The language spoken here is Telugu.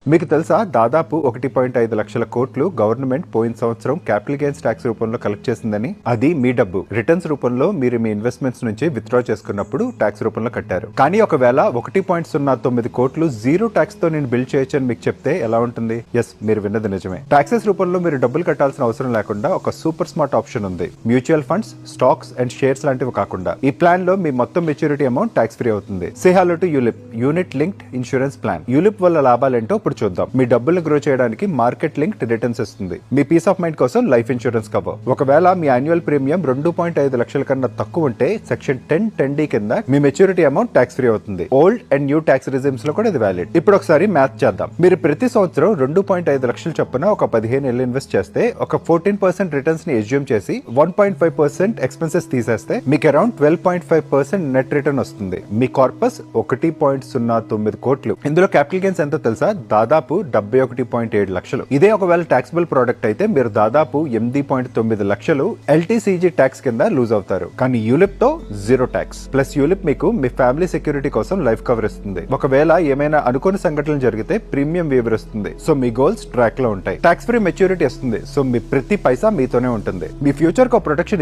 మీకు తెలుసా దాదాపు 1.5 లక్షల కోట్లు గవర్నమెంట్ పోయిన సంవత్సరం క్యాపిటల్ గెయిన్స్ ట్యాక్స్ రూపంలో కలెక్ట్ చేసిందని. అది మీ డబ్బు రిటర్న్స్ రూపంలో మీరు మీ ఇన్వెస్ట్మెంట్స్ నుంచి విత్డ్రా చేసుకున్నప్పుడు ట్యాక్స్ రూపంలో కట్టారు. కానీ ఒకవేళ 1.09 కోట్లు జీరో ట్యాక్స్ తో నేను బిల్డ్ చేయొచ్చు అని మీకు చెప్తే ఎలా ఉంటుంది? ఎస్, మీరు విన్నది నిజమే. టాక్సెస్ రూపంలో మీరు డబ్బులు కట్టాల్సిన అవసరం లేకుండా ఒక సూపర్ స్మార్ట్ ఆప్షన్ ఉంది. Mutual funds, stocks and shares లాంటివి కాకుండా ఈ ప్లాన్ లో మీ మొత్తం మెచ్యూరిటీ అమౌంట్ ట్యాక్స్ ఫ్రీ అవుతుంది. సే hello to ULIP, unit linked insurance plan. ULIP వల్ల లాభాలేంటో చూద్దాం. మీ డబ్బులు గ్రో చేయడానికి మార్కెట్ లింక్డ్ రిటర్న్స్ ఇస్తుంది. మీ పీస్ ఆఫ్ మైండ్ కోసం లైఫ్ ఇన్సూరెన్స్ కవర్. ఒకవేళ మీ యాన్యువల్ ప్రీమియం 2.5 లక్షల కన్నా తక్కువ ఉంటే సెక్షన్ 10(10)(d) కింద మీ మెచ్యూరిటీ అమౌంట్ ట్యాక్స్ ఫ్రీ అవుతుంది. ఓల్డ్ అండ్ న్యూ ట్యాక్స్ రిజిమ్స్ లో కూడా ఇది వ్యాలిడ్. ఇప్పుడు ఒకసారి మ్యాథ్ చేద్దాం. మీరు ప్రతి సంవత్సరం 2.5 లక్షలు చొప్పున ఒక 15 ఏళ్ళు ఇన్వెస్ట్ చేస్తే ఒక 14% రిటర్న్స్ ని ఎస్యూమ్ చేసి 1.5% ఎక్స్పెన్సెస్ తీసేస్తే మీకు అరౌండ్ 12.5% నెట్ రిటర్న్ వస్తుంది. మీ కార్పస్ 1.09 కోట్లు. ఇందులో క్యాపిటల్ గెయిన్స్ ఎంతో తెలుసా? దాదాపు 71.7 లక్షలు. ఇదే ఒకవేళ టాక్సిబుల్ ప్రోడక్ట్ అయితే మీరు దాదాపు 8.9 లక్షలు ఎల్టీసీజీ ట్యాక్స్ కింద లూజ్ అవుతారు. కానీ యూలిప్ తో జీరో ట్యాక్స్. ప్లస్ యూలిప్ మీకు మీ ఫ్యామిలీ సెక్యూరిటీ కోసం లైఫ్ కవర్ ఇస్తుంది. ఒకవేళ ఏమైనా అనుకోని సంఘటనలు జరిగితే ప్రీమియం వేవర్ ఇస్తుంది. సో మీ గోల్స్ ట్రాక్ లో ఉంటాయి. ట్యాక్స్ ఫ్రీ మెచ్యూరిటీ ఇస్తుంది. సో మీ ప్రతి పైసా మీతోనే ఉంటుంది. మీ ఫ్యూచర్ కు ప్రొటెక్షన్